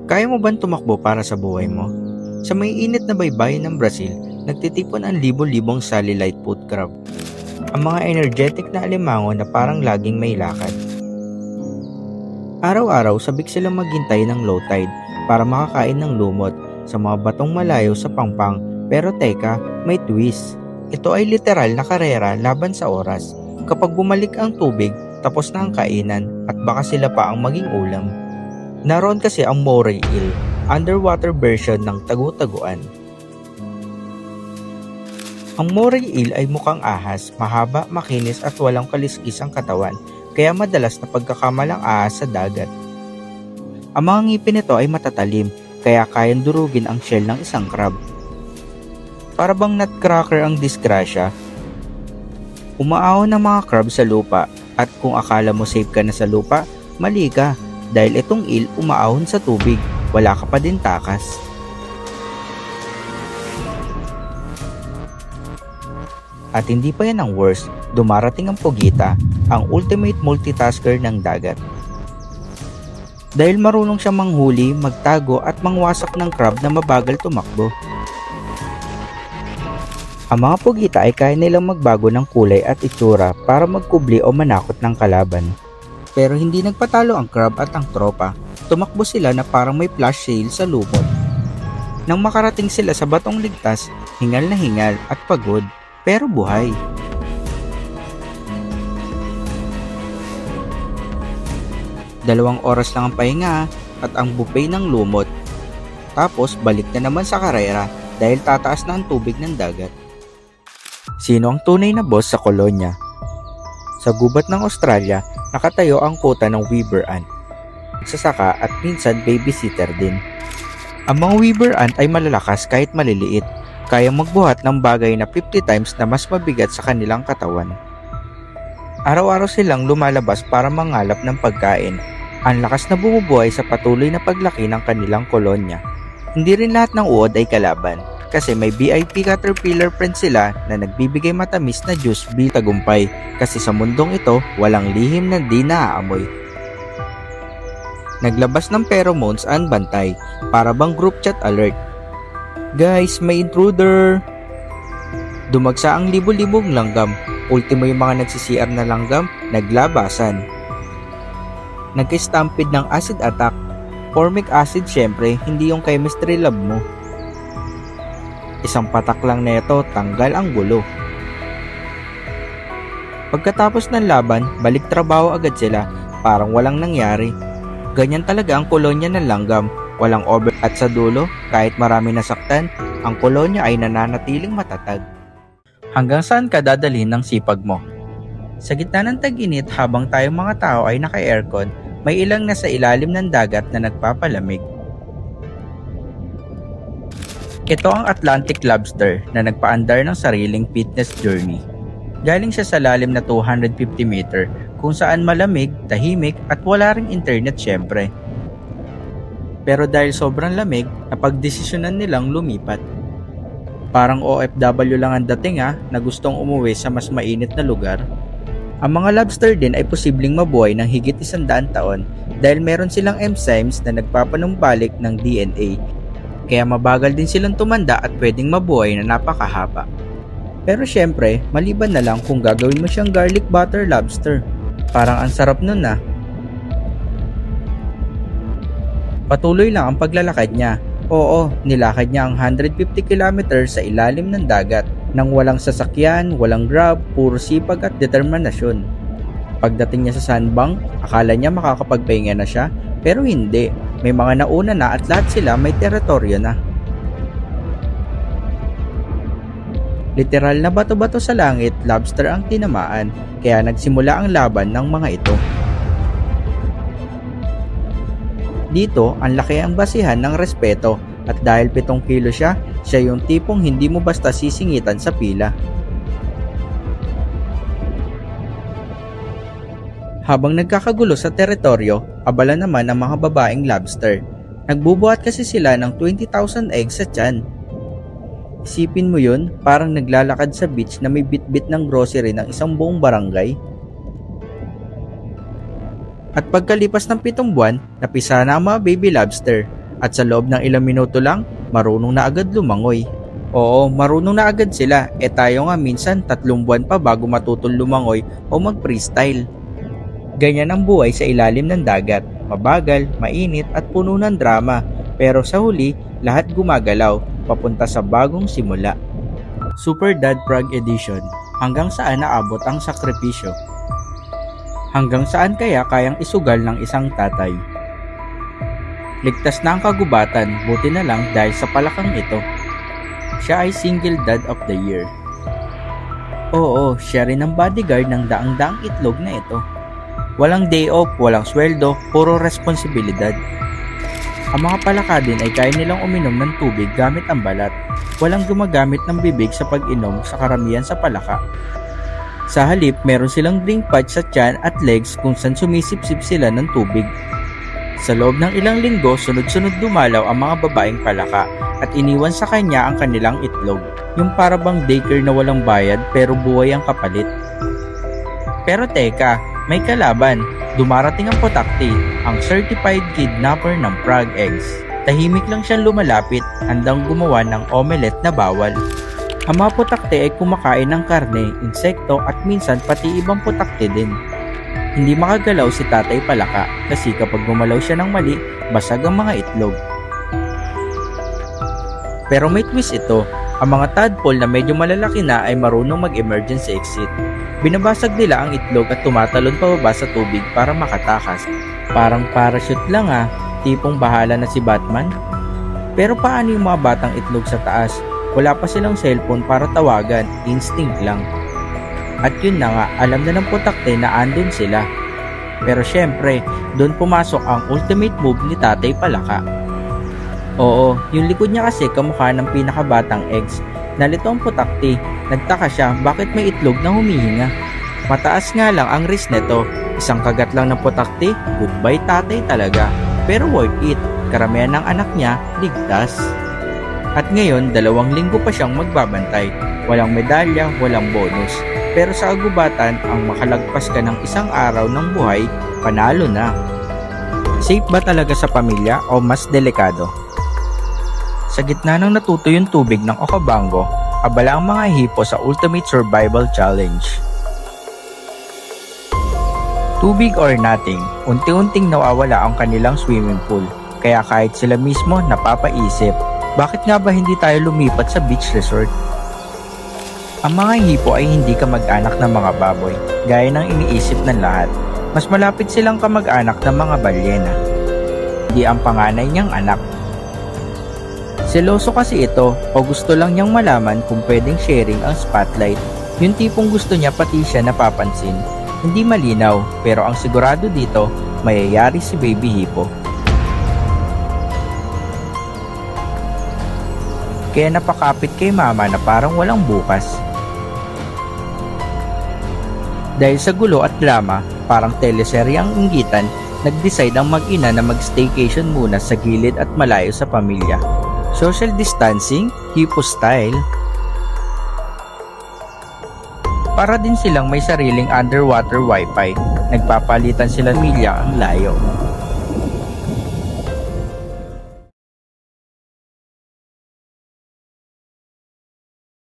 Kaya mo bang tumakbo para sa buhay mo? Sa may init na baybayin ng Brazil, nagtitipon ang libo-libong satellite food crab. Ang mga energetic na alimango na parang laging may lakad. Araw-araw sabik silang maghintay ng low tide para makakain ng lumot sa mga batong malayo sa pangpang. Pero teka, may twist. Ito ay literal na karera laban sa oras. Kapag bumalik ang tubig, tapos na ang kainan at baka sila pa ang maging ulam. Naroon kasi ang moray eel, underwater version ng tagu-taguan. Ang moray eel ay mukhang ahas, mahaba, makinis at walang kaliskis ang katawan, kaya madalas na pagkakamalang ahas sa dagat. Ang mga ngipin nito ay matatalim, kaya kayang durugin ang shell ng isang crab. Para bang nutcracker ang disgrasya? Umaahon ng mga crab sa lupa, at kung akala mo safe ka na sa lupa, mali ka, dahil itong eel umaahon sa tubig, wala ka pa din takas. At hindi pa yan ang worst, dumarating ang pugita, ang ultimate multitasker ng dagat. Dahil marunong siya manghuli, magtago at mangwasak ng crab na mabagal tumakbo. Ang mga pugita ay kaya nilang magbago ng kulay at itsura para magkubli o manakot ng kalaban. Pero hindi nagpatalo ang crab at ang tropa. Tumakbo sila na parang may flash sale sa lumot. Nang makarating sila sa batong ligtas, hingal na hingal at pagod, pero buhay. Dalawang oras lang ang pahinga at ang buffet ng lumot. Tapos balik na naman sa karera dahil tataas na ang tubig ng dagat. Sino ang tunay na boss sa kolonya? Sa gubat ng Australia, nakatayo ang kota ng weaver ant, sasaka at minsan babysitter din. Ang mga weaver ant ay malalakas kahit maliliit, kayang magbuhat ng bagay na 50 times na mas mabigat sa kanilang katawan. Araw-araw silang lumalabas para mangalap ng pagkain. Ang lakas na bumubuhay sa patuloy na paglaki ng kanilang kolonya. Hindi rin lahat ng uod ay kalaban, kasi may VIP caterpillar friends sila na nagbibigay matamis na juice bilang tagumpay, kasi sa mundong ito walang lihim na di naaamoy. Naglabas ng pheromones ang bantay para bang group chat alert. Guys, may intruder! Dumagsa ang libo-libong langgam, ultimo yung mga nagsi-CR na langgam, naglabasan. Nagka-stampede ng acid attack. Formic acid syempre, hindi yung chemistry lab mo. Isang patak lang neto, tanggal ang gulo. Pagkatapos ng laban, balik trabaho agad sila, parang walang nangyari. Ganyan talaga ang kolonya ng langgam, walang over at sa dulo, kahit marami nasaktan, ang kolonya ay nananatiling matatag. Hanggang saan ka dadalhin ng sipag mo? Sa gitna ng tag-init habang tayong mga tao ay naka-aircon, may ilang nasa ilalim ng dagat na nagpapalamig. Ito ang Atlantic lobster na nagpaandar ng sariling fitness journey. Galing siya sa lalim na 250 meter kung saan malamig, tahimik at wala ring internet syempre. Pero dahil sobrang lamig, napagdesisyonan nilang lumipat. Parang OFW lang ang dating na gustong umuwi sa mas mainit na lugar. Ang mga lobster din ay posibleng mabuhay ng higit 100 taon dahil meron silang enzymes na nagpapanumbalik ng DNA. Kaya mabagal din silang tumanda at pwedeng mabuhay na napakahaba. Pero syempre, maliban na lang kung gagawin mo siyang garlic butter lobster. Parang ang sarap nun . Patuloy lang ang paglalakad niya. Oo, nilakad niya ang 150 km sa ilalim ng dagat nang walang sasakyan, walang grab, puro sipag at determinasyon. Pagdating niya sa sandbank, akala niya makakapagpahinga na siya, pero hindi. May mga nauna na at lahat sila may teritoryo na. Literal na bato-bato sa langit, lobster ang tinamaan, kaya nagsimula ang laban ng mga ito. Dito, ang laki ang basihan ng respeto at dahil 7 kilo siya yung tipong hindi mo basta sisingitan sa pila. Habang nagkakagulo sa teritoryo, abala naman ang mga babaeng lobster. Nagbubuhat kasi sila ng 20,000 eggs sa tiyan. Isipin mo yun, parang naglalakad sa beach na may bit-bit ng grocery ng isang buong barangay. At pagkalipas ng 7 buwan, napisa na ang mga baby lobster. At sa loob ng ilang minuto lang, marunong na agad lumangoy. Oo, marunong na agad sila. Tayo nga minsan 3 buwan pa bago matutong lumangoy o mag-freestyle. Ganyan ang buhay sa ilalim ng dagat. Mabagal, mainit at puno ng drama. Pero sa huli, lahat gumagalaw, papunta sa bagong simula. Super Dad Prague Edition. Hanggang saan naabot ang sakripisyo? Hanggang saan kaya kayang isugal ng isang tatay? Ligtas na ang kagubatan, buti na lang dahil sa palakang ito. Siya ay Single Dad of the Year. Oo, siya rin ang bodyguard ng daang-daang itlog na ito. Walang day off, walang sweldo, puro responsibilidad. Ang mga palaka din ay kaya nilang uminom ng tubig gamit ang balat. Walang gumagamit ng bibig sa pag-inom sa karamihan sa palaka. Sa halip, meron silang drink pouch sa tiyan at legs kung saan sumisip-sip sila ng tubig. Sa loob ng ilang linggo, sunod-sunod dumalaw ang mga babaeng palaka at iniwan sa kanya ang kanilang itlog. Yung para bang daycare na walang bayad pero buhay ang kapalit. Pero teka, may kalaban. Dumarating ang Putakti, ang certified kidnapper ng Prague Eggs. Tahimik lang siyang lumalapit, handang gumawa ng omelette na bawal. Ang mga Putakti ay kumakain ng karne, insekto at minsan pati ibang Putakti din. Hindi makagalaw si Tatay Palaka kasi kapag gumalaw siya ng mali, basag ang mga itlog. Pero may twist ito, ang mga tadpole na medyo malalaki na ay marunong mag-emergency exit. Binabasag nila ang itlog at tumatalon pababa sa tubig para makatakas. Parang parachute lang tipong bahala na si Batman. Pero paano yung mga batang itlog sa taas? Wala pa silang cellphone para tawagan, instinct lang. At yun na nga, alam na ng Putakti na andun sila. Pero syempre, doon pumasok ang ultimate move ni Tatay Palaka. Oo, yung likod niya kasi kamukha ng pinakabatang eggs. Nalito ang Putakti, nagtaka siya bakit may itlog na humihinga. Mataas nga lang ang risk nito, isang kagat lang ng Putakti, goodbye tatay talaga. Pero worth it, karamihan ng anak niya, ligtas. At ngayon, 2 linggo pa siyang magbabantay. Walang medalya, walang bonus. Pero sa agubatan, ang makalagpas ka ng isang araw ng buhay, panalo na. Safe ba talaga sa pamilya o mas delikado? Sa gitna ng natutuyong tubig ng Okavango, abala ang mga hipo sa Ultimate Survival Challenge. Tubig or nothing, unti-unting nawawala ang kanilang swimming pool. Kaya kahit sila mismo napapaisip, bakit nga ba hindi tayo lumipat sa beach resort? Ang mga hipo ay hindi kamag-anak ng mga baboy, gaya ng iniisip ng lahat. Mas malapit silang kamag-anak ng mga balyena. Hindi ang panganay niyang anak. Seloso kasi ito o gusto lang niyang malaman kung pwedeng sharing ang spotlight. Yung tipong gusto niya pati siya napapansin. Hindi malinaw pero ang sigurado dito, mayayari si Baby Hippo. Kaya napakapit kay mama na parang walang bukas. Dahil sa gulo at drama, parang teleserye ang inggitan, nag-decide ang mag-ina na mag-staycation muna sa gilid at malayo sa pamilya. Social distancing, hippo style. Para din silang may sariling underwater wifi, nagpapalitan sila milya ang layo.